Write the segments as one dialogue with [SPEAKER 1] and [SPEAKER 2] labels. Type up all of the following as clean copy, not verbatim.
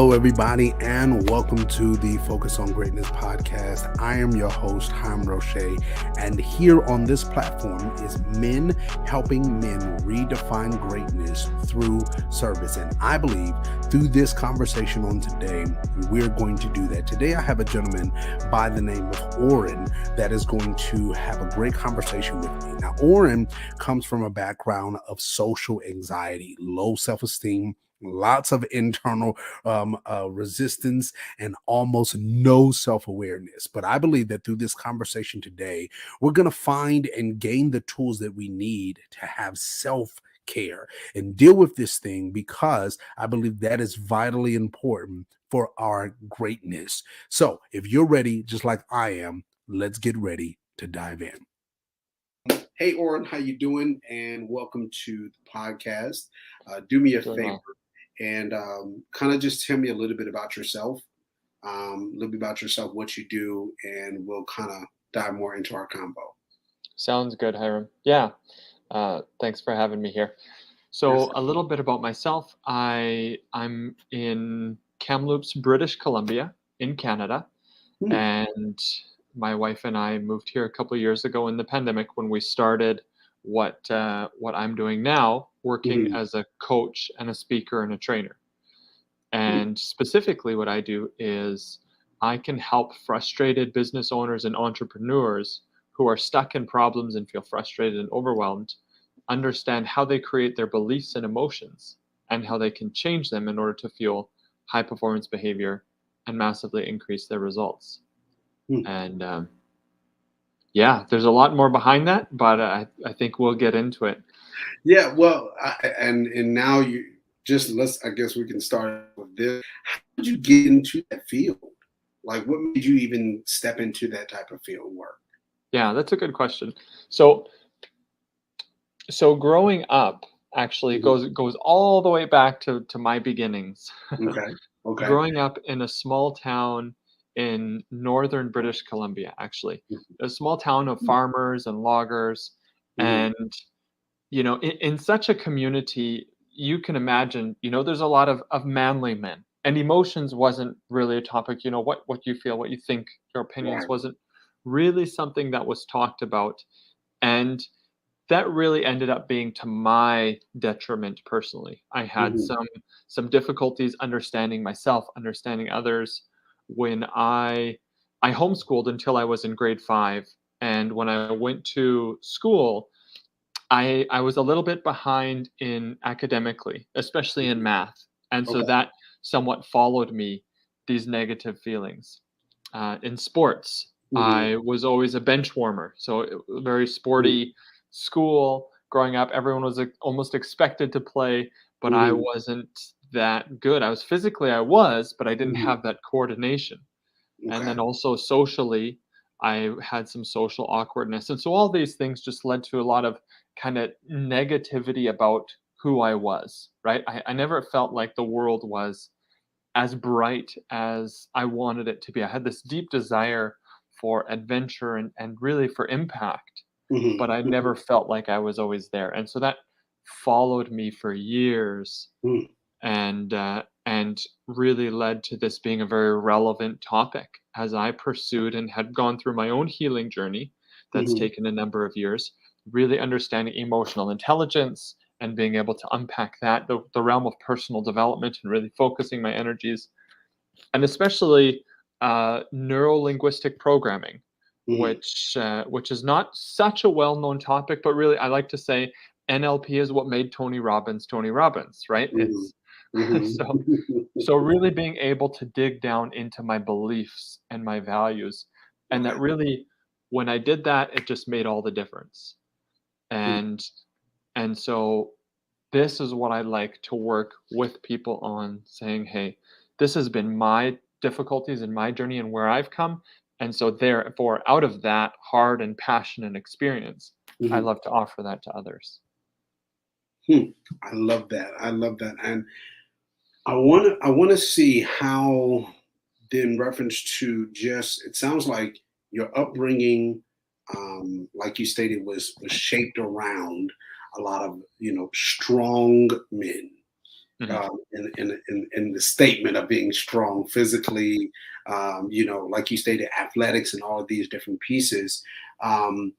[SPEAKER 1] Hello, everybody, and welcome to the Focus on Greatness podcast. I am your host, Haim Roche, and here on this platform is men helping men redefine greatness through service. And I believe through this conversation on today, we're going to do that. Today, I have a gentleman by the name of Orrin that is going to have a great conversation with me. Now, Orrin comes from a background of social anxiety, low self-esteem, lots of internal resistance, and almost no self-awareness. But I believe that through this conversation today, we're going to find and gain the tools that we need to have self-care and deal with this thing, because I believe that is vitally important for our greatness. So if you're ready, just like I am, let's get ready to dive in. Hey, Orrin, how you doing? And welcome to the podcast. Do me a favor and kind of just tell me a little bit about yourself, what you do, and we'll kind of dive more into our combo.
[SPEAKER 2] Sounds good, Hiram. Yeah. Thanks for having me here. So
[SPEAKER 1] Yes.
[SPEAKER 2] a little bit about myself. I'm in Kamloops, British Columbia in Canada.
[SPEAKER 1] Hmm.
[SPEAKER 2] And my wife and I moved here a couple of years ago in the pandemic when we started what I'm doing now, working as a coach and a speaker and a trainer. And specifically what I do is I can help frustrated business owners and entrepreneurs who are stuck in problems and feel frustrated and overwhelmed understand how they create their beliefs and emotions and how they can change them in order to fuel high performance behavior and massively increase their results. And yeah, there's a lot more behind that, but I think we'll get into it.
[SPEAKER 1] Yeah, well, and now you just I guess we can start with this. How did you get into that field? Like, what made you even step into that type of field work?
[SPEAKER 2] Yeah, that's a good question. So growing up actually goes all the way back to my beginnings.
[SPEAKER 1] Okay.
[SPEAKER 2] Growing up in a small town in northern British Columbia, actually, a small town of farmers and loggers. And, in such a community, you can imagine, there's a lot of manly men, and emotions wasn't really a topic. What you feel, what you think, your opinions
[SPEAKER 1] Right.
[SPEAKER 2] wasn't really something that was talked about. And that really ended up being to my detriment personally. I had some difficulties understanding myself, understanding others when I homeschooled until I was in grade 5, and when I went to school, I was a little bit behind in academically, especially in math. And so
[SPEAKER 1] Okay.
[SPEAKER 2] that somewhat followed me, these negative feelings. In sports, I was always a bench warmer, so very sporty school. Growing up, everyone was almost expected to play, but I wasn't that good. I was, but I didn't have that coordination. And then also socially, I had some social awkwardness. And so all these things just led to a lot of kind of negativity about who I was, right? I never felt like the world was as bright as I wanted it to be. I had this deep desire for adventure and really for impact, but I never felt like I was always there. And so that followed me for years, and really led to this being a very relevant topic as I pursued and had gone through my own healing journey that's taken a number of years, really understanding emotional intelligence and being able to unpack that, the realm of personal development, and really focusing my energies, and especially neuro-linguistic programming, which is not such a well-known topic, but really I like to say NLP is what made Tony Robbins, right? It's so really being able to dig down into my beliefs and my values, and that really, when I did that, it just made all the difference. And so this is what I like to work with people on, saying, hey, this has been my difficulties in my journey and where I've come. And so therefore, out of that hard and passionate experience, I love to offer that to others.
[SPEAKER 1] I love that. And I want to see how, in reference to just, it sounds like your upbringing, like you stated, was shaped around a lot of strong men,
[SPEAKER 2] Mhm.
[SPEAKER 1] in the statement of being strong physically, like you stated, athletics and all of these different pieces. Um,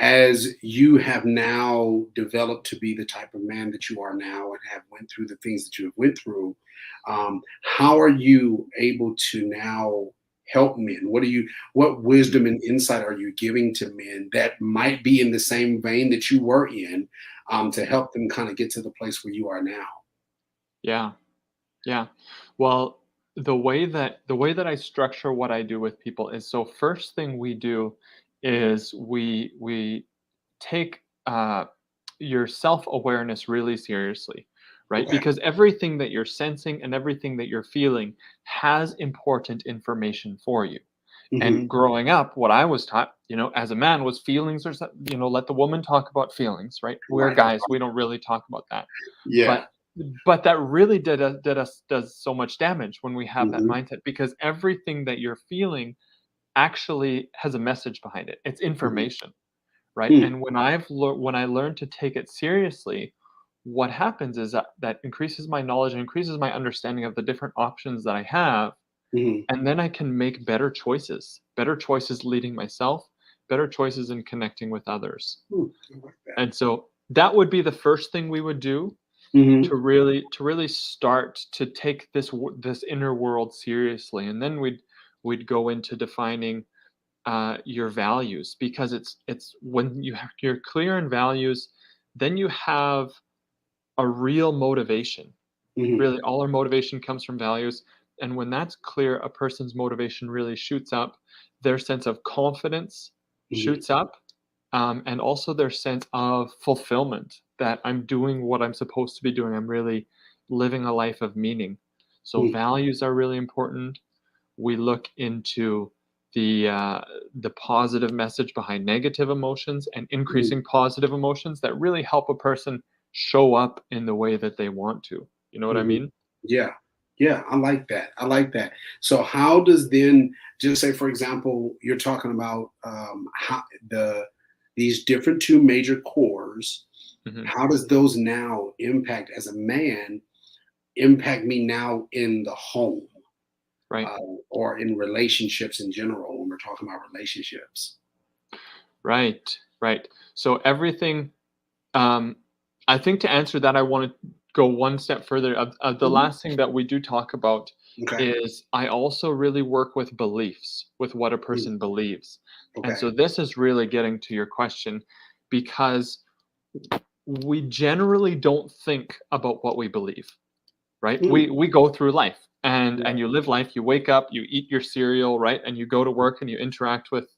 [SPEAKER 1] as you have now developed to be the type of man that you are now and have went through the things that you have went through, how are you able to now help men? What wisdom and insight are you giving to men that might be in the same vein that you were in, to help them kind of get to the place where you are now?
[SPEAKER 2] Yeah. Yeah. Well, the way that I structure what I do with people is, so first thing we do is we take your self-awareness really seriously, right?
[SPEAKER 1] Okay.
[SPEAKER 2] Because everything that you're sensing and everything that you're feeling has important information for you.
[SPEAKER 1] Hmm.
[SPEAKER 2] And growing up, what I was taught, as a man, was feelings are, let the woman talk about feelings, right? We're
[SPEAKER 1] Right.
[SPEAKER 2] guys, we don't really talk about that.
[SPEAKER 1] Yeah.
[SPEAKER 2] But that really does so much damage when we have that
[SPEAKER 1] Hmm.
[SPEAKER 2] mindset, because everything that you're feeling actually has a message behind it. It's
[SPEAKER 1] Hmm.
[SPEAKER 2] information, right?
[SPEAKER 1] Hmm.
[SPEAKER 2] And when I learn to take it seriously, what happens is that increases my knowledge and increases my understanding of the different options that I have,
[SPEAKER 1] Hmm.
[SPEAKER 2] and then I can make better choices leading myself, better choices in connecting with others.
[SPEAKER 1] I like that.
[SPEAKER 2] And so that would be the first thing we would do
[SPEAKER 1] Hmm.
[SPEAKER 2] to really start to take this inner world seriously, and then we'd go into defining your values, because it's when you're clear in values, then you have a real motivation.
[SPEAKER 1] Hmm.
[SPEAKER 2] Really, all our motivation comes from values, and when that's clear, a person's motivation really shoots up. Their sense of confidence
[SPEAKER 1] Hmm.
[SPEAKER 2] shoots up, and also their sense of fulfillment, that I'm doing what I'm supposed to be doing. I'm really living a life of meaning. So
[SPEAKER 1] Hmm.
[SPEAKER 2] values are really important. We look into the uh, the positive message behind negative emotions and
[SPEAKER 1] Hmm.
[SPEAKER 2] increasing positive emotions that really help a person show up in the way that they want to. You know what I
[SPEAKER 1] Hmm.
[SPEAKER 2] mean?
[SPEAKER 1] Yeah. Yeah. I like that. I like that. So how does then, just say, for example, you're talking about, how these different two major cores,
[SPEAKER 2] Hmm.
[SPEAKER 1] how does those now impact, as a man, impact me now in the home,
[SPEAKER 2] Right.
[SPEAKER 1] uh, or in relationships in general, when we're talking about relationships?
[SPEAKER 2] Right. Right. So everything. Um, I think to answer that, I want to go one step further. Of the
[SPEAKER 1] Mhm.
[SPEAKER 2] last thing that we do talk about
[SPEAKER 1] Okay.
[SPEAKER 2] is, I also really work with beliefs, with what a
[SPEAKER 1] Mm.
[SPEAKER 2] person believes. And
[SPEAKER 1] Okay.
[SPEAKER 2] so this is really getting to your question, because we generally don't think about what we believe, right?
[SPEAKER 1] Mm.
[SPEAKER 2] We go through life, and
[SPEAKER 1] Right.
[SPEAKER 2] you live life, you wake up, you eat your cereal, right? And you go to work and you interact with,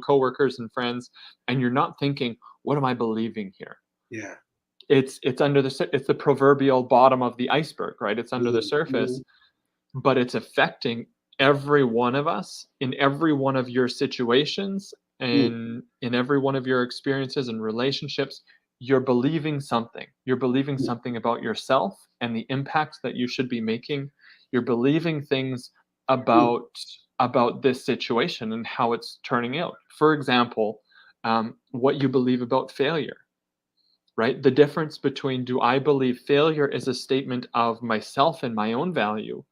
[SPEAKER 2] coworkers and friends, and you're not thinking, what am I believing here?
[SPEAKER 1] Yeah.
[SPEAKER 2] It's the proverbial bottom of the iceberg, right? It's under the
[SPEAKER 1] Mhm.
[SPEAKER 2] surface,
[SPEAKER 1] Mhm.
[SPEAKER 2] but it's affecting every one of us in every one of your situations,
[SPEAKER 1] Mm.
[SPEAKER 2] and in every one of your experiences and relationships. You're believing something. You're believing
[SPEAKER 1] Mm.
[SPEAKER 2] something about yourself and the impact that you should be making. You're believing things
[SPEAKER 1] Mm.
[SPEAKER 2] about this situation and how it's turning out. For example, what you believe about failure, right? The difference between, do I believe failure is a statement of myself and my own value,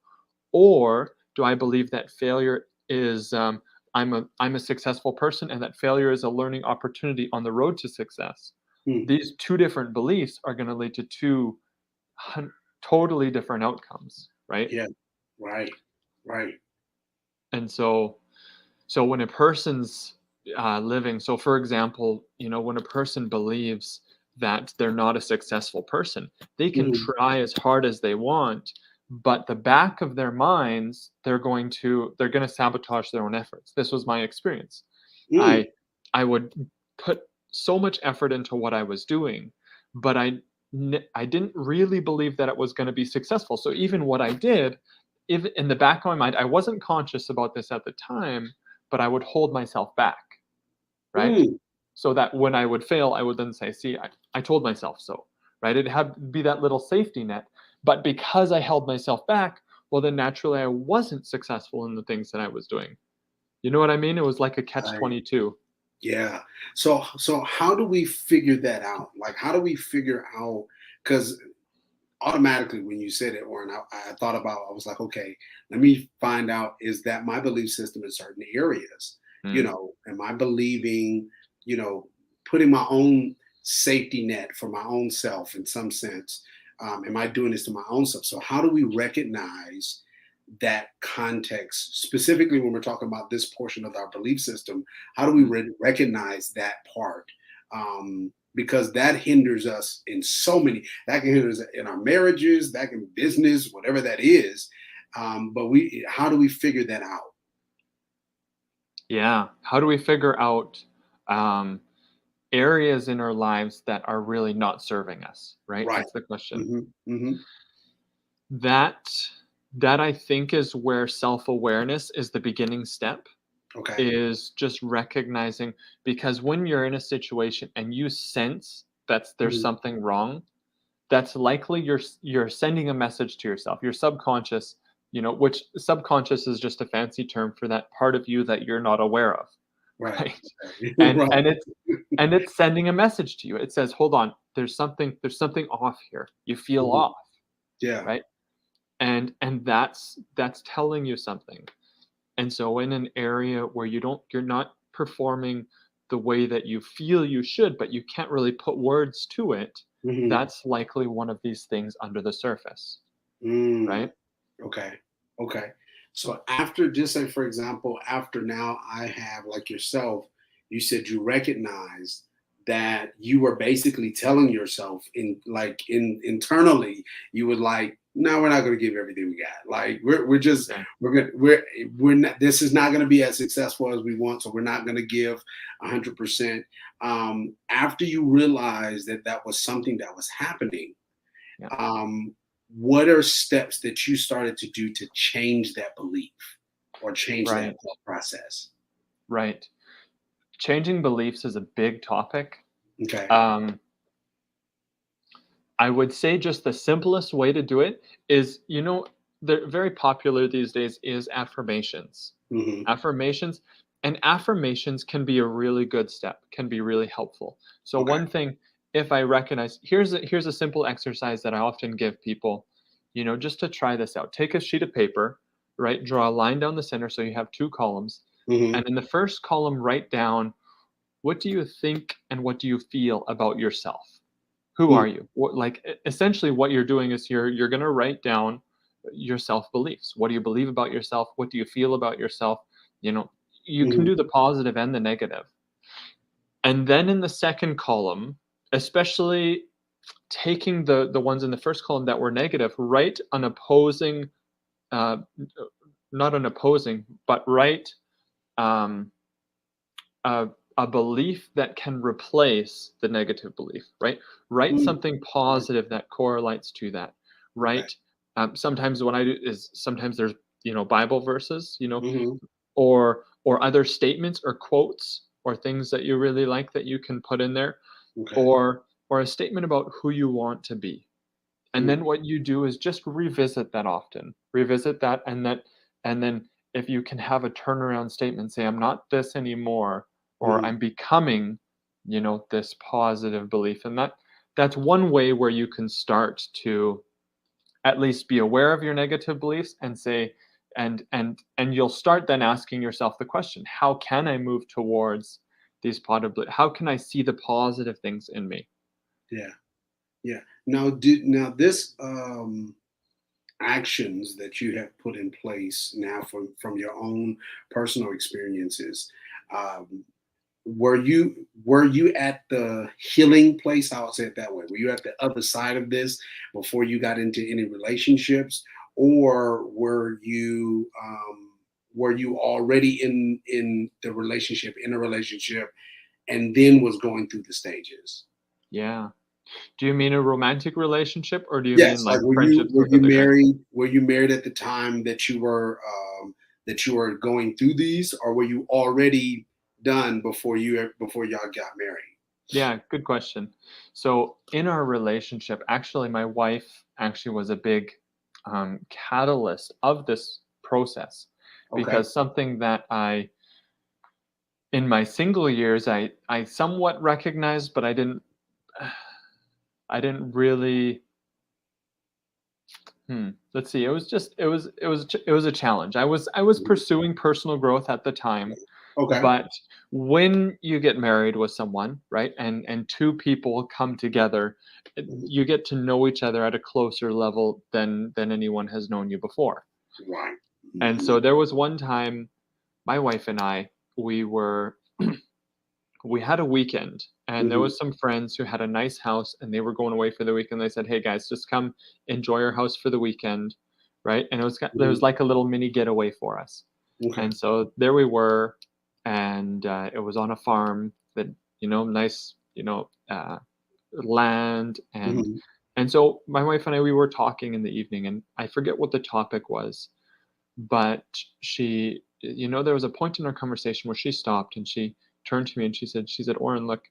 [SPEAKER 2] or do I believe that failure is, I'm a successful person, and that failure is a learning opportunity on the road to success?
[SPEAKER 1] Mm.
[SPEAKER 2] These two different beliefs are going to lead to two totally different outcomes, right?
[SPEAKER 1] Yeah. Right. Right.
[SPEAKER 2] And so when a person's living, so for example, when a person believes that they're not a successful person, they can
[SPEAKER 1] Mhm.
[SPEAKER 2] try as hard as they want, but the back of their minds, they're going to sabotage their own efforts. This was my experience.
[SPEAKER 1] Mm.
[SPEAKER 2] I i would put so much effort into what I was doing, but I didn't really believe that it was going to be successful. So even what I did, if in the back of my mind, I wasn't conscious about this at the time, but I would hold myself back, right?
[SPEAKER 1] Mm.
[SPEAKER 2] So that when I would fail, I would then say, see, I told myself so, right? It had to be that little safety net. But because I held myself back, well, then naturally I wasn't successful in the things that I was doing. You know what I mean? It was like a catch
[SPEAKER 1] Right.
[SPEAKER 2] 22.
[SPEAKER 1] Yeah. So how do we figure that out? Like, how do we figure out? Because automatically when you said it, Warren, I thought about, I was like, okay, let me find out, is that my belief system in certain areas? You
[SPEAKER 2] Mm.
[SPEAKER 1] know, am I believing, you know, putting my own safety net for my own self in some sense? Am I doing this to my own self? So how do we recognize that context, specifically when we're talking about this portion of our belief system? How do we
[SPEAKER 2] Mm.
[SPEAKER 1] recognize that part? Because that hinders us in so many. That can hinder us in our marriages, that can be business, whatever that is. But how do we figure that out?
[SPEAKER 2] Yeah. How do we figure out um, areas in our lives that are really not serving us? Right.
[SPEAKER 1] Right.
[SPEAKER 2] That's the question.
[SPEAKER 1] Hmm. Hmm.
[SPEAKER 2] That that I think is where self-awareness is the beginning step,
[SPEAKER 1] Okay.
[SPEAKER 2] is just recognizing, because when you're in a situation and you sense that there's
[SPEAKER 1] Hmm.
[SPEAKER 2] something wrong, that's likely you're sending a message to yourself. Your subconscious, which subconscious is just a fancy term for that part of you that you're not aware of,
[SPEAKER 1] Right.
[SPEAKER 2] right?
[SPEAKER 1] Okay.
[SPEAKER 2] And
[SPEAKER 1] Right.
[SPEAKER 2] and it's and it's sending a message to you. It says, "Hold on, there's something off here. You feel
[SPEAKER 1] Mhm.
[SPEAKER 2] off,"
[SPEAKER 1] Yeah.
[SPEAKER 2] right? And that's telling you something. And so in an area where you're not performing the way that you feel you should, but you can't really put words to it,
[SPEAKER 1] Hmm.
[SPEAKER 2] that's likely one of these things under the surface,
[SPEAKER 1] Mm.
[SPEAKER 2] right?
[SPEAKER 1] Okay. Okay. So after, just say for example, after now I have, like yourself, you said you recognized that you were basically telling yourself internally, you would like, no, we're not going to give everything we got. Like we're just
[SPEAKER 2] Yeah.
[SPEAKER 1] we're not, this is not going to be as successful as we want, so we're not going to give 100%. After you realize that that was something that was happening,
[SPEAKER 2] Yeah.
[SPEAKER 1] um, what are steps that you started to do to change that belief or change that
[SPEAKER 2] Right.
[SPEAKER 1] thought process?
[SPEAKER 2] Right. Changing beliefs is a big topic.
[SPEAKER 1] Okay.
[SPEAKER 2] Um, I would say just the simplest way to do it is, they're very popular these days, is affirmations.
[SPEAKER 1] Hmm.
[SPEAKER 2] Affirmations and affirmations can be a really good step, can be really helpful. So
[SPEAKER 1] Okay.
[SPEAKER 2] one thing, if I recognize, here's a simple exercise that I often give people, just to try this out. Take a sheet of paper, right? Draw a line down the center so you have two columns.
[SPEAKER 1] Hmm.
[SPEAKER 2] And in the first column, write down, what do you think and what do you feel about yourself? Who
[SPEAKER 1] Hmm.
[SPEAKER 2] are you? Essentially what you're doing is you're going to write down your self beliefs. What do you believe about yourself? What do you feel about yourself? You know, you can
[SPEAKER 1] Hmm.
[SPEAKER 2] do the positive and the negative. And then in the second column, especially taking the ones in the first column that were negative, write an opposing, uh, not an opposing, but write um, a, a belief that can replace the negative belief, right? Write
[SPEAKER 1] Hmm.
[SPEAKER 2] something positive that correlates to that,
[SPEAKER 1] Okay.
[SPEAKER 2] right? Sometimes what I do is, sometimes there's, Bible verses,
[SPEAKER 1] Hmm.
[SPEAKER 2] or other statements or quotes or things that you really like that you can put in there,
[SPEAKER 1] Okay.
[SPEAKER 2] or a statement about who you want to be. And
[SPEAKER 1] Hmm.
[SPEAKER 2] then what you do is just revisit that often. Revisit that, and then if you can have a turnaround statement, say, I'm not this anymore, or
[SPEAKER 1] Hmm.
[SPEAKER 2] I'm becoming, this positive belief. And that's one way where you can start to at least be aware of your negative beliefs and say, and you'll start then asking yourself the question, how can I move towards these positive, how can I see the positive things in me?
[SPEAKER 1] Yeah. Yeah. Now this actions that you have put in place now from your own personal experiences, um, were you at the healing place? I would say it that way. Were you at the other side of this before you got into any relationships, or were you already in a relationship and then was going through the stages?
[SPEAKER 2] Yeah. Do you mean a romantic relationship, or do you mean
[SPEAKER 1] Yes,
[SPEAKER 2] like
[SPEAKER 1] like were you
[SPEAKER 2] friendships
[SPEAKER 1] were
[SPEAKER 2] with
[SPEAKER 1] you
[SPEAKER 2] other guys?
[SPEAKER 1] married? Were you married at the time that you were going through these, or were you already done before y'all got married?
[SPEAKER 2] Yeah, good question. So in our relationship, actually, my wife actually was a big catalyst of this process,
[SPEAKER 1] Okay.
[SPEAKER 2] because something that in my single years, I somewhat recognized, but I didn't really Let's see. It was a challenge. I was
[SPEAKER 1] Mhm.
[SPEAKER 2] pursuing personal growth at the time,
[SPEAKER 1] Okay.
[SPEAKER 2] but when you get married with someone, right, and two people come together,
[SPEAKER 1] Mhm.
[SPEAKER 2] you get to know each other at a closer level than anyone has known you before.
[SPEAKER 1] Right.
[SPEAKER 2] And
[SPEAKER 1] Mhm.
[SPEAKER 2] so there was one time my wife and I, we were we had a weekend, and there
[SPEAKER 1] Mhm.
[SPEAKER 2] was some friends who had a nice house and they were going away for the weekend. They said, "Hey guys, just come enjoy our house for the weekend." Right? And there was
[SPEAKER 1] Mhm.
[SPEAKER 2] like a little mini getaway for us.
[SPEAKER 1] Okay.
[SPEAKER 2] And so there we were, and it was on a farm that, nice, land. and
[SPEAKER 1] Mhm.
[SPEAKER 2] and so my wife and I, we were talking in the evening, and I forget what the topic was, but there was a point in our conversation where she stopped and she turned to me and she said, "Oren, look,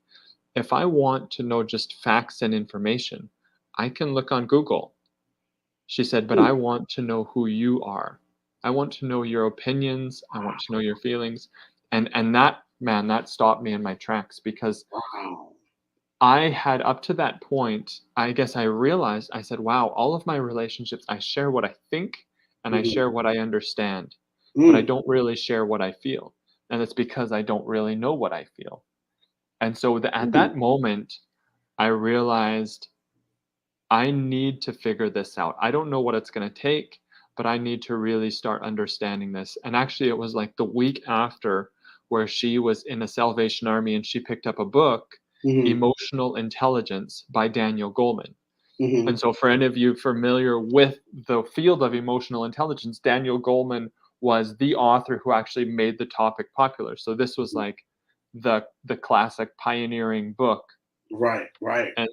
[SPEAKER 2] if I want to know just facts and information, I can look on Google." She said, "But
[SPEAKER 1] Mm.
[SPEAKER 2] I want to know who you are. I want to know your opinions. I want to know your feelings." And that, man, that stopped me in my tracks, because
[SPEAKER 1] Wow.
[SPEAKER 2] I had, up to that point, I guess I realized, I said, "Wow, all of my relationships, I share what I think and I
[SPEAKER 1] Mhm.
[SPEAKER 2] share what I understand, but I
[SPEAKER 1] Mm.
[SPEAKER 2] don't really share what I feel." And it's because I don't really know what I feel. And so at
[SPEAKER 1] Mm.
[SPEAKER 2] that moment, I realized I need to figure this out. I don't know what it's going to take, but I need to really start understanding this. And actually, it was like the week after, where she was in a Salvation Army and she picked up a book,
[SPEAKER 1] Mhm.
[SPEAKER 2] Emotional Intelligence by Daniel Goleman.
[SPEAKER 1] Mhm.
[SPEAKER 2] And so, for any of you familiar with the field of emotional intelligence, Daniel Goleman was the author who actually made the topic popular. So this was like the classic pioneering book.
[SPEAKER 1] Right. Right.
[SPEAKER 2] And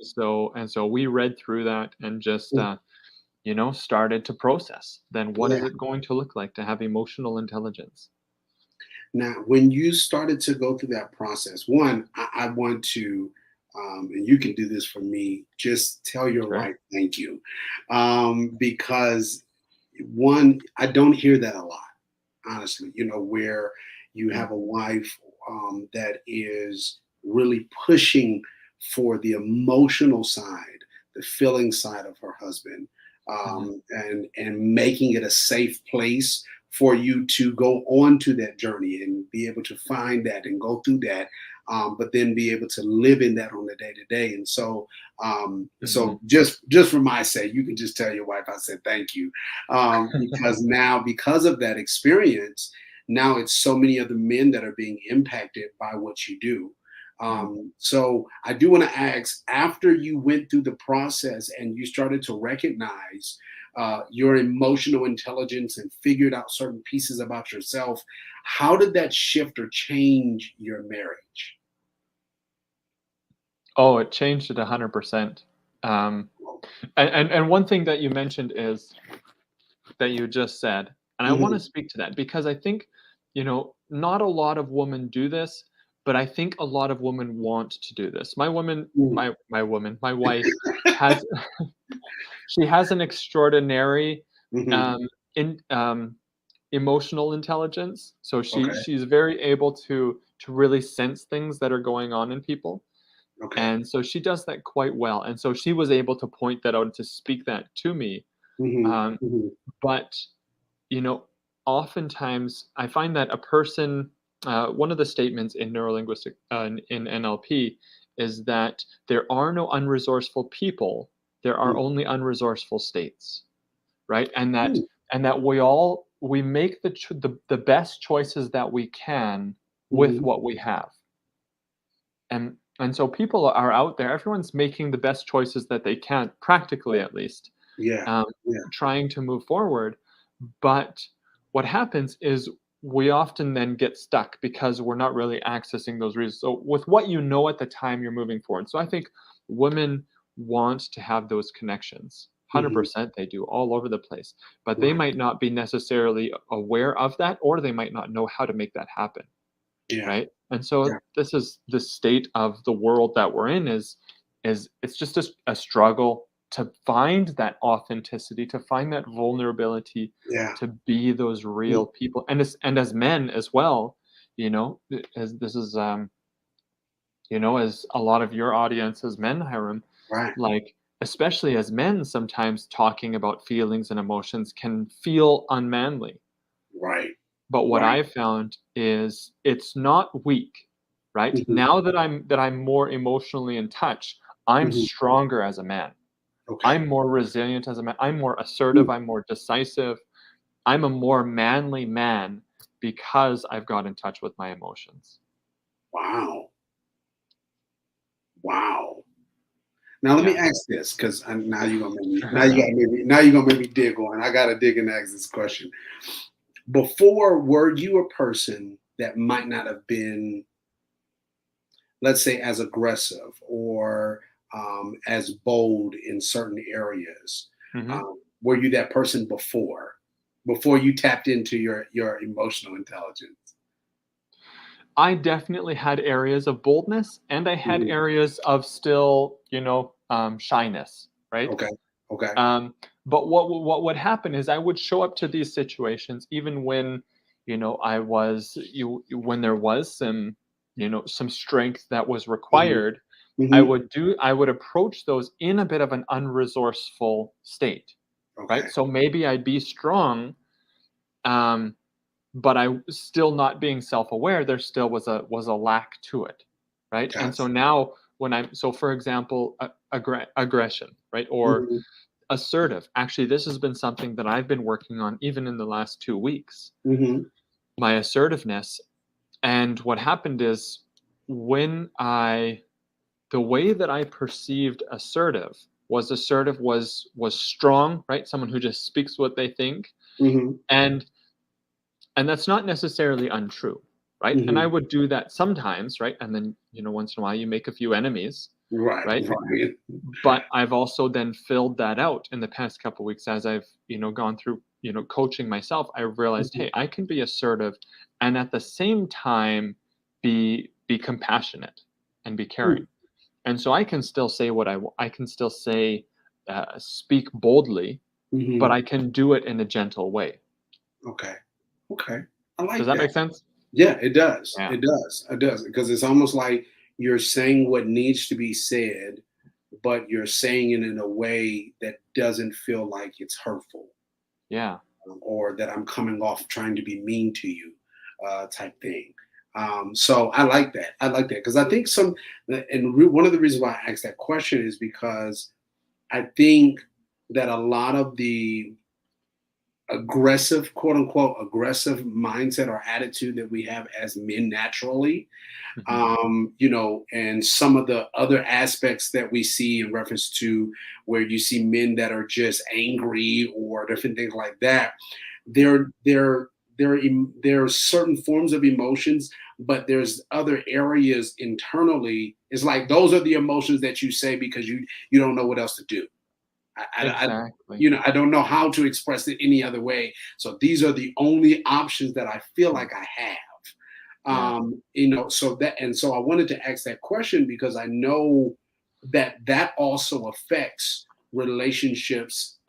[SPEAKER 2] so we read through that and just
[SPEAKER 1] Mm.
[SPEAKER 2] started to process, then what is
[SPEAKER 1] Yeah.
[SPEAKER 2] it going to look like to have emotional intelligence?
[SPEAKER 1] Now, when you started to go through that process, one, I want to, and you can do this for me, just tell your
[SPEAKER 2] Sure.
[SPEAKER 1] wife thank you. Because one, I don't hear that a lot, honestly, where you
[SPEAKER 2] Mm,
[SPEAKER 1] have a wife that is really pushing for the emotional side, the feeling side of her husband,
[SPEAKER 2] mhm,
[SPEAKER 1] and making it a safe place for you to go on to that journey and be able to find that and go through that, but then be able to live in that on the day to day. And so,
[SPEAKER 2] mhm,
[SPEAKER 1] just for my sake, you can just tell your wife I said thank you, because now, because of that experience, now it's so many of the men that are being impacted by what you do.
[SPEAKER 2] mhm.
[SPEAKER 1] So I do want to ask, after you went through the process and you started to recognize your emotional intelligence and figured out certain pieces about yourself, how did that shift or change your marriage?
[SPEAKER 2] Oh, it changed it 100%. um, and one thing that you mentioned is that you just said, and I want to
[SPEAKER 1] Mhm.
[SPEAKER 2] speak to that, because I think, not a lot of women do this, but I think a lot of women want to do this.
[SPEAKER 1] Mm.
[SPEAKER 2] My wife has she has an extraordinary,
[SPEAKER 1] Mhm.
[SPEAKER 2] um, in emotional intelligence. So
[SPEAKER 1] Okay.
[SPEAKER 2] she's very able to really sense things that are going on in people,
[SPEAKER 1] Okay.
[SPEAKER 2] and so she does that quite well. And so she was able to point that out and to speak that to me.
[SPEAKER 1] Mhm.
[SPEAKER 2] Um,
[SPEAKER 1] Mhm.
[SPEAKER 2] but you know, oftentimes I find that a person, one of the statements in neurolinguistic, in NLP, is that there are no unresourceful people. There are
[SPEAKER 1] Mm.
[SPEAKER 2] only unresourceful states, right?
[SPEAKER 1] Mm.
[SPEAKER 2] And that we make the best choices that we can with
[SPEAKER 1] Mhm.
[SPEAKER 2] what we have. And so people are out there. Everyone's making the best choices that they can, practically at least,
[SPEAKER 1] Yeah.
[SPEAKER 2] um,
[SPEAKER 1] Yeah.
[SPEAKER 2] trying to move forward. But what happens is we often then get stuck because we're not really accessing those reasons. So with what you know at the time you're moving forward. So I think women want to have those connections.
[SPEAKER 1] Mhm.
[SPEAKER 2] 100% they do, all over the place. But they
[SPEAKER 1] Right.
[SPEAKER 2] might not be necessarily aware of that, or they might not know how to make that happen,
[SPEAKER 1] Yeah.
[SPEAKER 2] right? And so
[SPEAKER 1] Yeah.
[SPEAKER 2] this is the state of the world that we're in, is it's just a struggle to find that authenticity, to find that vulnerability,
[SPEAKER 1] Yeah.
[SPEAKER 2] to be those
[SPEAKER 1] Mm.
[SPEAKER 2] real people. And as men as well, as this is, as a lot of your audience as men, Hiram,
[SPEAKER 1] Right.
[SPEAKER 2] like, especially as men, sometimes talking about feelings and emotions can feel unmanly.
[SPEAKER 1] Right.
[SPEAKER 2] But what
[SPEAKER 1] Right.
[SPEAKER 2] I've found is it's not weak, right?
[SPEAKER 1] Hmm.
[SPEAKER 2] Now that I'm more emotionally in touch, I'm
[SPEAKER 1] Hmm.
[SPEAKER 2] stronger as a man.
[SPEAKER 1] Okay.
[SPEAKER 2] I'm more resilient as a man. I'm more assertive.
[SPEAKER 1] Mm.
[SPEAKER 2] I'm more decisive. I'm a more manly man because I've got in touch with my emotions.
[SPEAKER 1] Wow. Wow. Now let me
[SPEAKER 2] Yeah.
[SPEAKER 1] ask this, because now you're gonna make me now you're gonna make me dig on. I gotta dig and ask this question. Before, were you a person that might not have been, let's say, as aggressive or as bold in certain areas?
[SPEAKER 2] Mhm.
[SPEAKER 1] Were you that person before you tapped into your emotional intelligence?
[SPEAKER 2] I definitely had areas of boldness, and I had
[SPEAKER 1] Mhm.
[SPEAKER 2] areas of still, shyness, right?
[SPEAKER 1] Okay. Okay.
[SPEAKER 2] Um, but what would happen is I would show up to these situations even when, when there was some strength that was
[SPEAKER 1] Hmm.
[SPEAKER 2] required.
[SPEAKER 1] Hmm.
[SPEAKER 2] I would approach those in a bit of an unresourceful state, right?
[SPEAKER 1] Okay.
[SPEAKER 2] So maybe I'd be strong, um, but I was still not being self-aware. There still was a lack to it, right? And so
[SPEAKER 1] Gotcha.
[SPEAKER 2] now for example, aggression, right? Or
[SPEAKER 1] Hmm.
[SPEAKER 2] assertive. Actually, this has been something that I've been working on even in the last 2 weeks.
[SPEAKER 1] Hmm.
[SPEAKER 2] My assertiveness. And what happened is when I the way that I perceived assertive was strong, right? Someone who just speaks what they think.
[SPEAKER 1] Hmm.
[SPEAKER 2] And that's not necessarily untrue, right? And I
[SPEAKER 1] Hmm.
[SPEAKER 2] would do that sometimes, right? And then, once in a while you make a few enemies,
[SPEAKER 1] Right.
[SPEAKER 2] right?
[SPEAKER 1] Right.
[SPEAKER 2] But I've also then filled that out in the past couple weeks as I've, gone through, coaching myself. I realized,
[SPEAKER 1] Mhm.
[SPEAKER 2] hey, I can be assertive and at the same time be compassionate and be
[SPEAKER 1] Mm.
[SPEAKER 2] caring. And so I can still say I can still say, speak boldly, but
[SPEAKER 1] Mhm.
[SPEAKER 2] I can do it in a gentle way.
[SPEAKER 1] Okay. Okay. I
[SPEAKER 2] Does
[SPEAKER 1] like
[SPEAKER 2] that
[SPEAKER 1] that.
[SPEAKER 2] make sense?
[SPEAKER 1] Yeah, it does.
[SPEAKER 2] Yeah.
[SPEAKER 1] It does. It does. Because it's almost like you're saying what needs to be said, but you're saying it in a way that doesn't feel like it's hurtful,
[SPEAKER 2] Yeah.
[SPEAKER 1] or that I'm coming off trying to be mean to you, type thing. So I like that. I like that because I think one of the reasons why I asked that question is because I think that a lot of the aggressive, quote unquote, aggressive mindset or attitude that we have as men naturally,
[SPEAKER 2] Mhm.
[SPEAKER 1] and some of the other aspects that we see in reference to where you see men that are just angry or different things like that. There are certain forms of emotions, but there's other areas internally. It's like those are the emotions that you say because you don't know what else to do. I
[SPEAKER 2] Exactly.
[SPEAKER 1] I don't know how to express it any other way. So these are the only options that I feel like I have.
[SPEAKER 2] Yeah.
[SPEAKER 1] So I wanted to ask that question because I know that also affects relationships,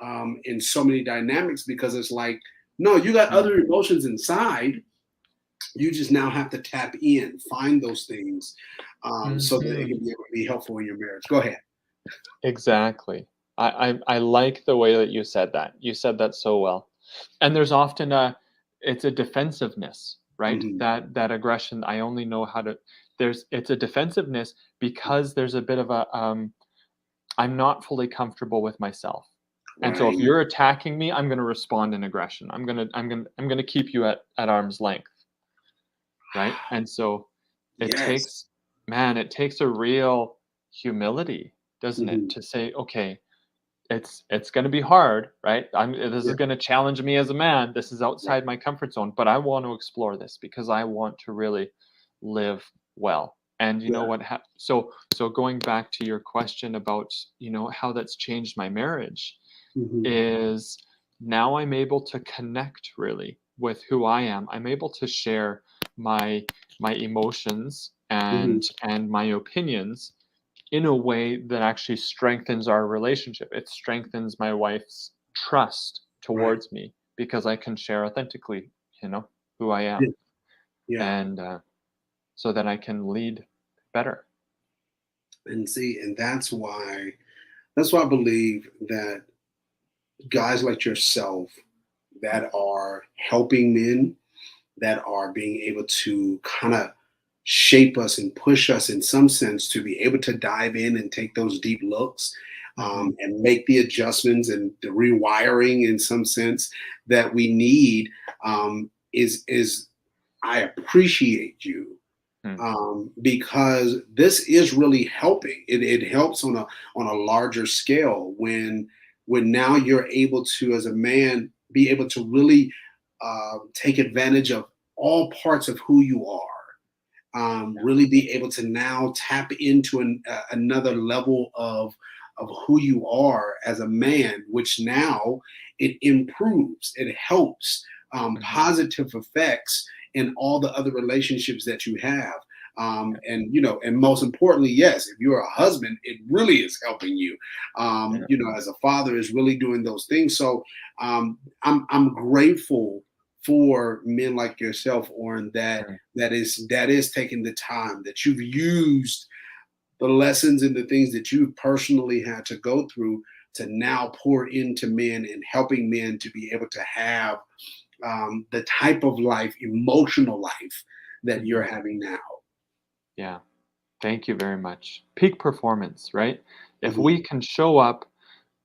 [SPEAKER 1] in so many dynamics, because it's like, no, you got
[SPEAKER 2] Mm.
[SPEAKER 1] other emotions inside. You just now have to tap in, find those things, so that it
[SPEAKER 2] Mhm.
[SPEAKER 1] can be able to be helpful in your marriage. Go ahead.
[SPEAKER 2] Exactly. I like the way that you said that. You said that so well. And there's often it's a defensiveness, right?
[SPEAKER 1] Hmm.
[SPEAKER 2] That aggression, I only know how to it's a defensiveness because there's a bit of I'm not fully comfortable with myself. And so if
[SPEAKER 1] Right.
[SPEAKER 2] you're attacking me, I'm going to respond in aggression. I'm going to keep you at arm's length, right? And so it
[SPEAKER 1] Yes.
[SPEAKER 2] takes it takes a real humility, doesn't it,
[SPEAKER 1] Hmm.
[SPEAKER 2] to say, okay, it's going to be hard, right? This
[SPEAKER 1] Yeah.
[SPEAKER 2] is going to challenge me as a man. This is
[SPEAKER 1] Right.
[SPEAKER 2] outside my comfort zone, but I want to explore this because I want to really live well. And you
[SPEAKER 1] Yeah.
[SPEAKER 2] know what? So going back to your question about how that's changed my marriage
[SPEAKER 1] Hmm.
[SPEAKER 2] is now I'm able to connect really with who I am. I'm able to share my emotions
[SPEAKER 1] Hmm.
[SPEAKER 2] and my opinions in a way that actually strengthens our relationship. It strengthens my wife's trust
[SPEAKER 1] Right.
[SPEAKER 2] towards me because I can share authentically, who I
[SPEAKER 1] Yeah.
[SPEAKER 2] am,
[SPEAKER 1] Yeah.
[SPEAKER 2] and so that I can lead better.
[SPEAKER 1] And see, and that's why That's why I believe that guys like yourself that are helping men, that are being able to kind of shape us and push us in some sense to be able to dive in and take those deep looks,
[SPEAKER 2] Hmm.
[SPEAKER 1] and make the adjustments and the rewiring in some sense that we need, is I appreciate you,
[SPEAKER 2] Hmm.
[SPEAKER 1] because this is really helping. It helps on a larger scale when now you're able to, as a man, be able to really take advantage of all parts of who you are. Really be able to now tap into another level of who you are as a man, which now it improves, it helps,
[SPEAKER 2] Hmm.
[SPEAKER 1] positive effects in all the other relationships that you have. And you know, and most importantly, yes, if you're a husband, it really is helping you.
[SPEAKER 2] Yeah.
[SPEAKER 1] You know, as a father, is really doing those things. So I'm grateful for men like yourself, Orrin,
[SPEAKER 2] Mm.
[SPEAKER 1] that is taking the time, that you've used the lessons and the things that you've personally had to go through to now pour into men and helping men to be able to have the type of life, emotional life that you're
[SPEAKER 2] Mhm.
[SPEAKER 1] having now.
[SPEAKER 2] Yeah. Thank you very much. Peak performance, right? If
[SPEAKER 1] Mhm.
[SPEAKER 2] we can show up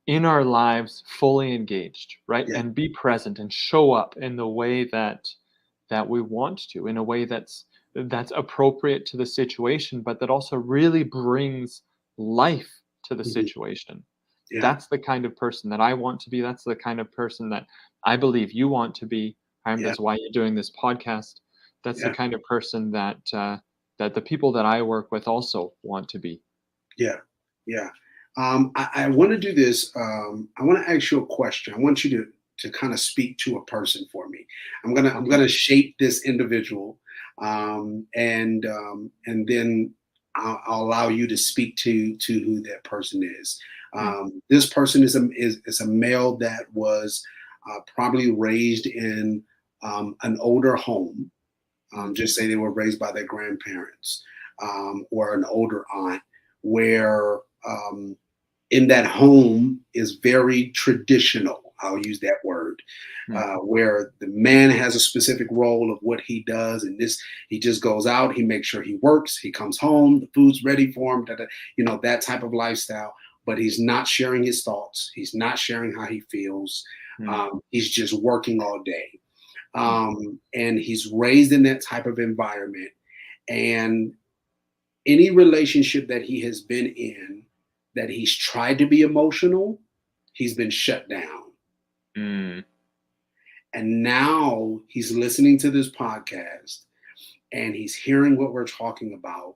[SPEAKER 2] in our lives fully engaged, right?
[SPEAKER 1] Yeah.
[SPEAKER 2] And be present and show up in the way that we want to, in a way that's appropriate to the situation, but that also really brings life to the
[SPEAKER 1] Mhm.
[SPEAKER 2] situation.
[SPEAKER 1] Yeah.
[SPEAKER 2] That's the kind of person that I want to be. That's the kind of person that I believe you want to be.
[SPEAKER 1] Yeah.
[SPEAKER 2] That's why you're doing this podcast. That's the
[SPEAKER 1] Yeah.
[SPEAKER 2] kind of person that the people that I work with also want to be.
[SPEAKER 1] Yeah. Yeah. I want to do this. I want to ask you a question. I want you to kind of speak to a person for me. I'm
[SPEAKER 2] Okay.
[SPEAKER 1] gonna shape this individual, and then I'll allow you to speak to who that person is.
[SPEAKER 2] Mm,
[SPEAKER 1] This person is a male that was probably raised in an older home.
[SPEAKER 2] mm,
[SPEAKER 1] Just say they were raised by their grandparents, or an older aunt, where in that home is very traditional. I'll use that word,
[SPEAKER 2] mm,
[SPEAKER 1] where the man has a specific role of what he does, and this he just goes out, he makes sure he works, he comes home, the food's ready for him, you know, that type of lifestyle. But he's not sharing his thoughts. He's not sharing how he feels.
[SPEAKER 2] mm,
[SPEAKER 1] He's just working all day,
[SPEAKER 2] mm,
[SPEAKER 1] and he's raised in that type of environment. And any relationship that he has been in, that he's tried to be emotional, he's been shut down.
[SPEAKER 2] mm.
[SPEAKER 1] And now he's listening to this podcast and he's hearing what we're talking about,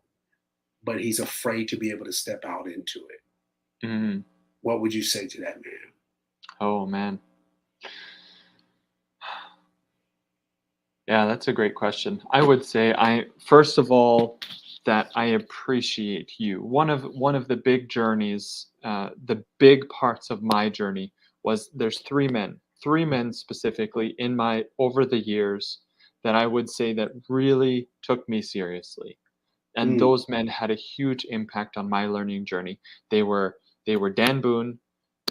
[SPEAKER 1] but he's afraid to be able to step out into it.
[SPEAKER 2] Mm.
[SPEAKER 1] What would you say to that man?
[SPEAKER 2] Oh man. Yeah, that's a great question. I would say I first of all that I appreciate you. One of the big journeys, the big parts of my journey was there's three men specifically in my over the years that I would say that really took me seriously. And
[SPEAKER 1] Mm,
[SPEAKER 2] those men had a huge impact on my learning journey. They were they were Dan Boone,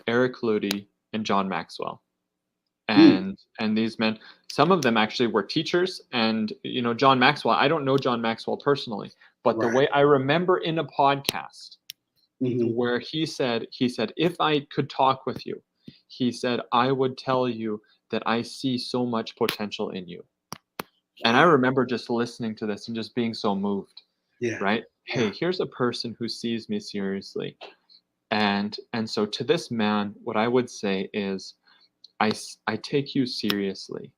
[SPEAKER 2] Eric Ludy, and John Maxwell.
[SPEAKER 1] mm,
[SPEAKER 2] And these men, some of them actually were teachers. And John Maxwell, I don't know John Maxwell personally, but the
[SPEAKER 1] right.
[SPEAKER 2] way I remember in a podcast
[SPEAKER 1] Hmm.
[SPEAKER 2] where he said if I could talk with you, he said I would tell you that I see so much potential in you. And I
[SPEAKER 1] Wow.
[SPEAKER 2] remember just listening to this and just being so moved,
[SPEAKER 1] Yeah.
[SPEAKER 2] right?
[SPEAKER 1] Yeah.
[SPEAKER 2] Hey, here's a person who sees me seriously. And so to this man, what I would say is I take you seriously,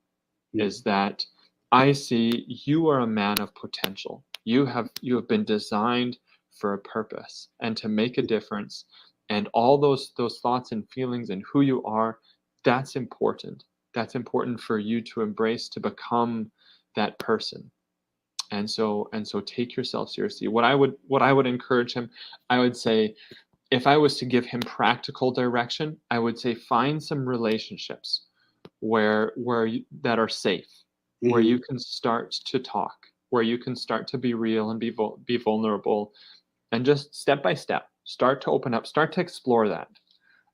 [SPEAKER 1] Mm,
[SPEAKER 2] is that I see you are a man of potential. You have been designed for a purpose and to make a difference. And all those thoughts and feelings and who you are, that's important. That's important for you to embrace, to become that person. And so take yourself seriously. What I would encourage him, I would say, if I was to give him practical direction, I would say find some relationships that are safe, where you
[SPEAKER 1] hmm.
[SPEAKER 2] can start to talk, where you can start to be real and be vulnerable, and just step by step. start to open up, start to explore that.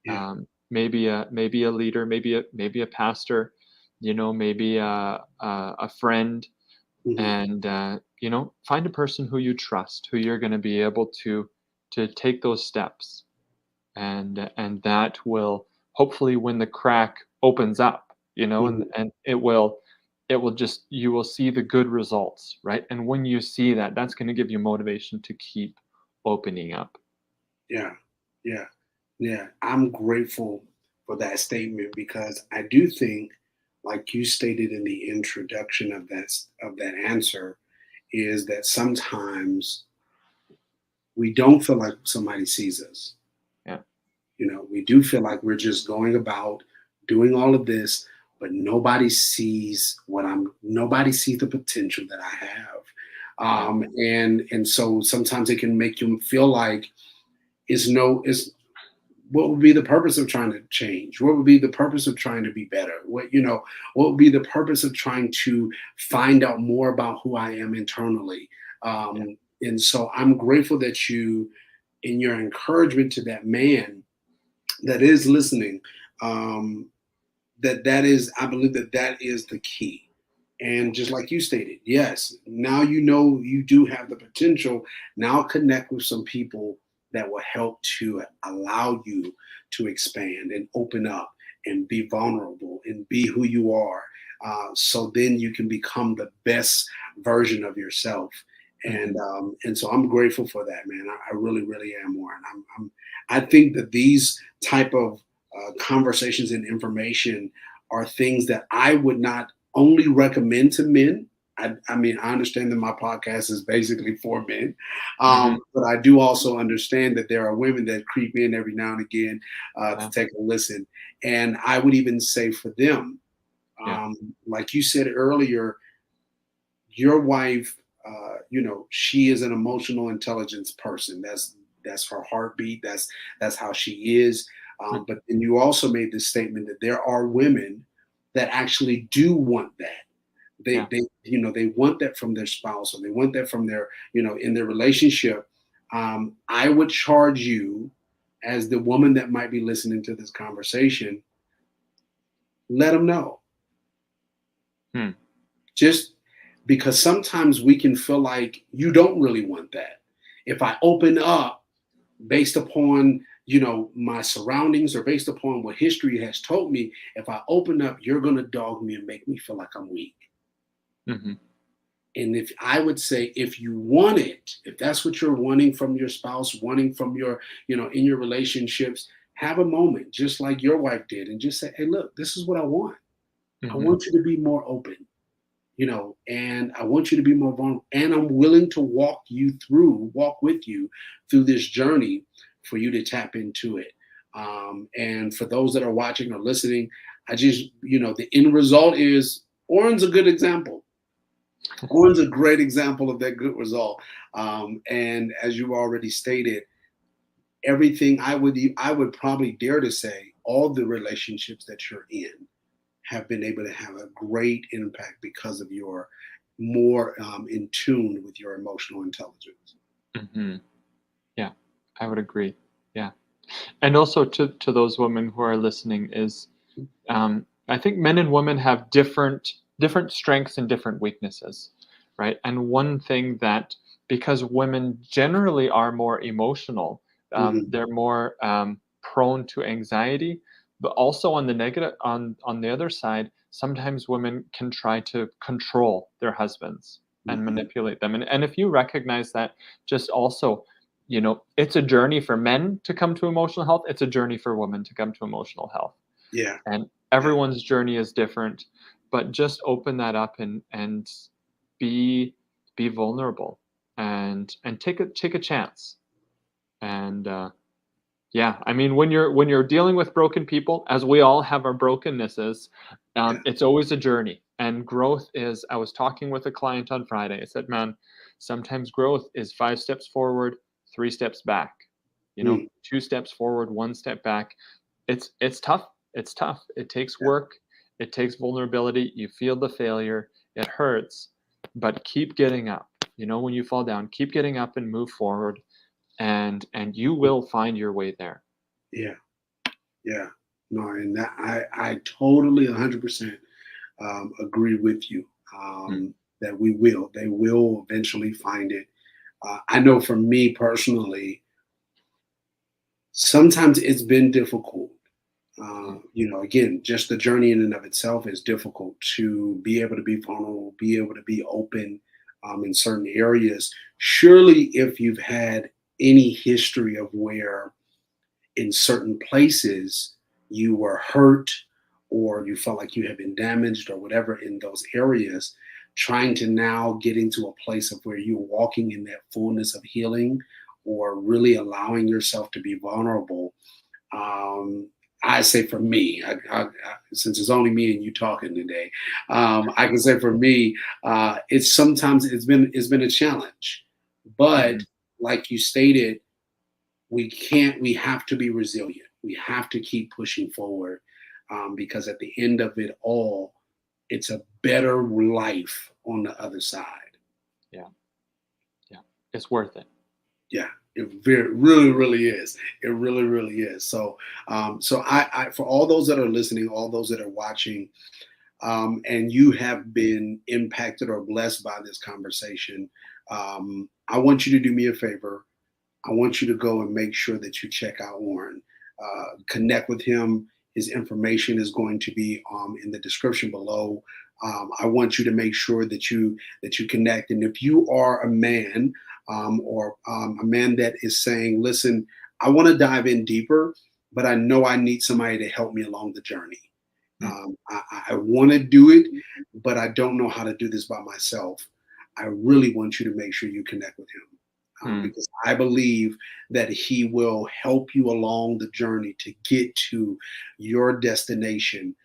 [SPEAKER 1] Yeah.
[SPEAKER 2] Maybe a leader, maybe a pastor, maybe a friend,
[SPEAKER 1] Hmm.
[SPEAKER 2] and find a person who you trust, who you're going to be able to take those steps, and that will hopefully, when the crack opens up,
[SPEAKER 1] Hmm.
[SPEAKER 2] and it will just, you will see the good results, right? And when you see that, that's going to give you motivation to keep opening up.
[SPEAKER 1] Yeah. Yeah. Yeah. I'm grateful for that statement because I do think, like you stated in the introduction of that answer, is that sometimes we don't feel like somebody sees us.
[SPEAKER 2] Yeah.
[SPEAKER 1] We do feel like we're just going about doing all of this, but nobody sees nobody sees the potential that I have.
[SPEAKER 2] Yeah.
[SPEAKER 1] And so sometimes it can make you feel like it's what would be the purpose of trying to change? What would be the purpose of trying to be better? What would be the purpose of trying to find out more about who I am internally?
[SPEAKER 2] Yeah.
[SPEAKER 1] And so I'm grateful that you, in your encouragement to that man that is listening, um, that is, I believe that is the key. And just like you stated, yes, now you do have the potential. Now connect with some people that will help to allow you to expand and open up and be vulnerable and be who you are. So then you can become the best version of yourself. And
[SPEAKER 2] Hmm.
[SPEAKER 1] and so I'm grateful for that, man. I really, really am, Warren. I think that these type of conversations and information are things that I would not only recommend to men. I mean, I understand that my podcast is basically for men,
[SPEAKER 2] Hmm.
[SPEAKER 1] but I do also understand that there are women that creep in every now and again to
[SPEAKER 2] Yeah.
[SPEAKER 1] take a listen. And I would even say for them,
[SPEAKER 2] Yeah.
[SPEAKER 1] like you said earlier, your wife, she is an emotional intelligence person. That's her heartbeat. That's how she is.
[SPEAKER 2] Mm.
[SPEAKER 1] But then you also made this statement that there are women that actually do want that.
[SPEAKER 2] Yeah.
[SPEAKER 1] They want that from their spouse, or they want that from their, in their relationship. I would charge you, as the woman that might be listening to this conversation, let them know.
[SPEAKER 2] Hmm.
[SPEAKER 1] Just because sometimes we can feel like you don't really want that. If I open up based upon, my surroundings, or based upon what history has told me, if I open up, you're going to dog me and make me feel like I'm weak.
[SPEAKER 2] Hmm.
[SPEAKER 1] And if I would say, if you want it, if that's what you're wanting from your spouse, wanting from your, in your relationships, have a moment just like your wife did, and just say, hey, look, this is what I want. I
[SPEAKER 2] Hmm.
[SPEAKER 1] want you to be more open, and I want you to be more vulnerable. And I'm willing to walk with you through this journey for you to tap into it. And for those that are watching or listening, I just, the end result is Orrin's a good example. Orrin's a great example of that good result. And as you already stated, everything I would probably dare to say, all the relationships that you're in have been able to have a great impact because of your more in tune with your emotional intelligence.
[SPEAKER 2] Hmm. Yeah, I would agree. Yeah. And also, to those women who are listening, is I think men and women have different strengths and different weaknesses, right? And one thing that, because women generally are more emotional,
[SPEAKER 1] Hmm.
[SPEAKER 2] they're more prone to anxiety, but also on the negative, on the other side, sometimes women can try to control their husbands and
[SPEAKER 1] Hmm.
[SPEAKER 2] manipulate them. And if you recognize that, just also, it's a journey for men to come to emotional health. It's a journey for women to come to emotional health,
[SPEAKER 1] Yeah,
[SPEAKER 2] and
[SPEAKER 1] yeah,
[SPEAKER 2] everyone's journey is different. But just open that up, and be be vulnerable, and take a chance. And yeah, I mean, when you're dealing with broken people, as we all have our brokennesses,
[SPEAKER 1] yeah.
[SPEAKER 2] it's always a journey. And growth is, I was talking with a client on Friday. I said, man, sometimes growth is 5 steps forward, 3 steps back,
[SPEAKER 1] Mm,
[SPEAKER 2] 2 steps forward, 1 step back. It's tough. It's tough. It takes
[SPEAKER 1] yeah,
[SPEAKER 2] work. It takes vulnerability. You feel the failure. It hurts, but keep getting up. When you fall down, keep getting up and move forward. and you will find your way there.
[SPEAKER 1] Yeah. Yeah. No, and that I totally 100% agree with you.
[SPEAKER 2] Mm,
[SPEAKER 1] That they will eventually find it. I know for me personally, sometimes it's been difficult.
[SPEAKER 2] mm,
[SPEAKER 1] Again, just the journey in and of itself is difficult to be able to be vulnerable, be able to be open in certain areas. Surely, if you've had any history of where in certain places you were hurt or you felt like you had been damaged or whatever in those areas, trying to now get into a place of where you're walking in that fullness of healing or really allowing yourself to be vulnerable. um, I say for me, since it's only me and you talking today, I can say for me, it's been a challenge, but
[SPEAKER 2] mhm,
[SPEAKER 1] like you stated, we have to be resilient. We have to keep pushing forward, because at the end of it all, it's a better life on the other side.
[SPEAKER 2] yeah, yeah. It's worth it.
[SPEAKER 1] Yeah, it really, really is. It really, really is. So, for all those that are listening, all those that are watching, and you have been impacted or blessed by this conversation, I want you to do me a favor. I want you to go and make sure that you check out Orrin, connect with him. His information is going to be in the description below. I want you to make sure that you connect. And if you are a man, or a man that is saying, "Listen, I want to dive in deeper, but I know I need somebody to help me along the journey.
[SPEAKER 2] Mm,
[SPEAKER 1] I want to do it, but I don't know how to do this by myself." I really want you to make sure you connect with him,
[SPEAKER 2] mm,
[SPEAKER 1] because I believe that he will help you along the journey to get to your destination,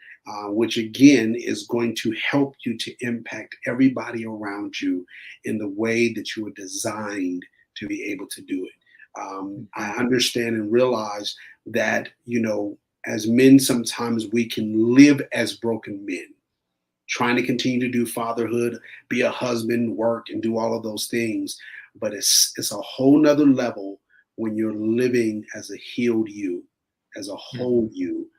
[SPEAKER 1] which again is going to help you to impact everybody around you in the way that you were designed to be able to do it. I
[SPEAKER 2] mhm,
[SPEAKER 1] understand and realize that, as men, sometimes we can live as broken men, trying to continue to do fatherhood, be a husband, work, and do all of those things. But it's a whole nother level when you're living as a healed you, as a whole
[SPEAKER 2] mhm.
[SPEAKER 1] you.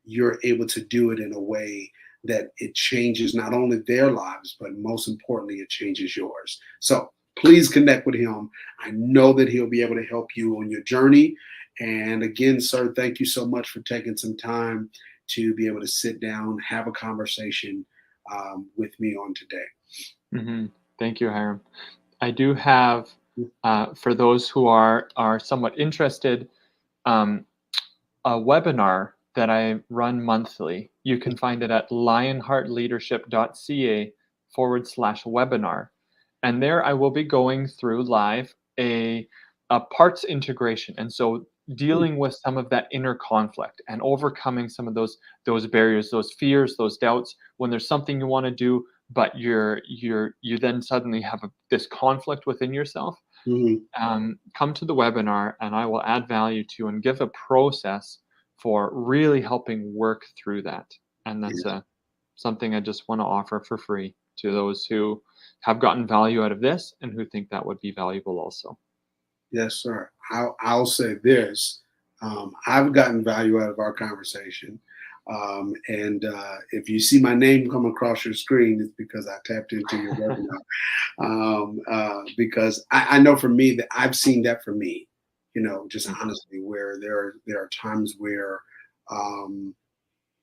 [SPEAKER 1] You're able to do it in a way that it changes not only their lives, but most importantly, it changes yours. So please connect with him. I know that he'll be able to help you on your journey. And again, sir, thank you so much for taking some time to be able to sit down, have a conversation with me on today.
[SPEAKER 2] Mhm. Thank you, Hiram. I do have, for those who are somewhat interested, um, a webinar that I run monthly. You can find it at lionheartleadership.ca/webinar. And there I will be going through live a parts integration. And so dealing with some of that inner conflict and overcoming some of those barriers, those fears, those doubts when there's something you want to do, but you then suddenly have this conflict within yourself.
[SPEAKER 1] Mhm.
[SPEAKER 2] Come to the webinar and I will add value to you and give a process for really helping work through that. And that's
[SPEAKER 1] Yes,
[SPEAKER 2] something I just want to offer for free to those who have gotten value out of this and who think that would be valuable also.
[SPEAKER 1] yes, sir. I'll say this. I've gotten value out of our conversation. And if you see my name come across your screen, it's because I tapped into your webinar. Because I know for me that I've seen that for me, just
[SPEAKER 2] Mhm,
[SPEAKER 1] honestly, where there are times where, um,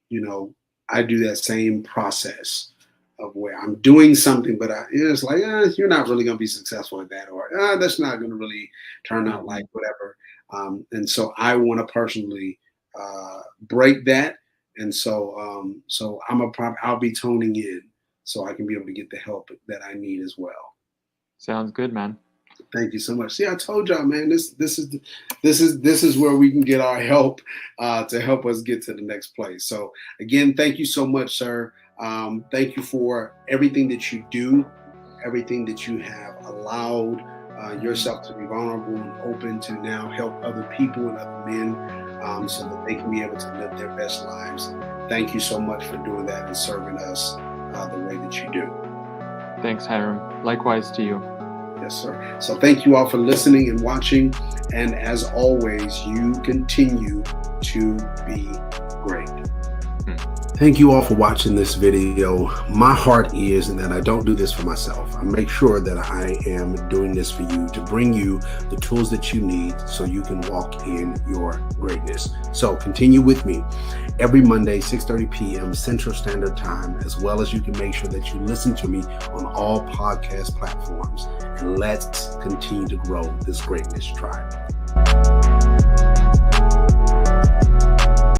[SPEAKER 1] you know, I do that same process of where I'm doing something, but it's like, you're not really going to be successful at that, or that's not going to really turn out like
[SPEAKER 2] mhm.
[SPEAKER 1] whatever. And so I want to personally break that. And so I'll be toning in so I can be able to get the help that I need as well.
[SPEAKER 2] Sounds good, man.
[SPEAKER 1] Thank you so much. See, I told y'all, man, this is where we can get our help to help us get to the next place. So again, thank you so much, sir. Thank you for everything that you do, everything that you have allowed yourself to be vulnerable and open to now help other people and other men, so that they can be able to live their best lives. Thank you so much for doing that and serving us the way that you do.
[SPEAKER 2] Thanks, Hiram. Likewise to you.
[SPEAKER 1] Yes, sir. So thank you all for listening and watching. And as always, you continue to be great. Thank you all for watching this video. My heart is, and that I don't do this for myself. I make sure that I am doing this for you to bring you the tools that you need so you can walk in your greatness. So continue with me every Monday, 6:30 p.m. Central Standard Time, as well as you can make sure that you listen to me on all podcast platforms. And let's continue to grow this greatness tribe.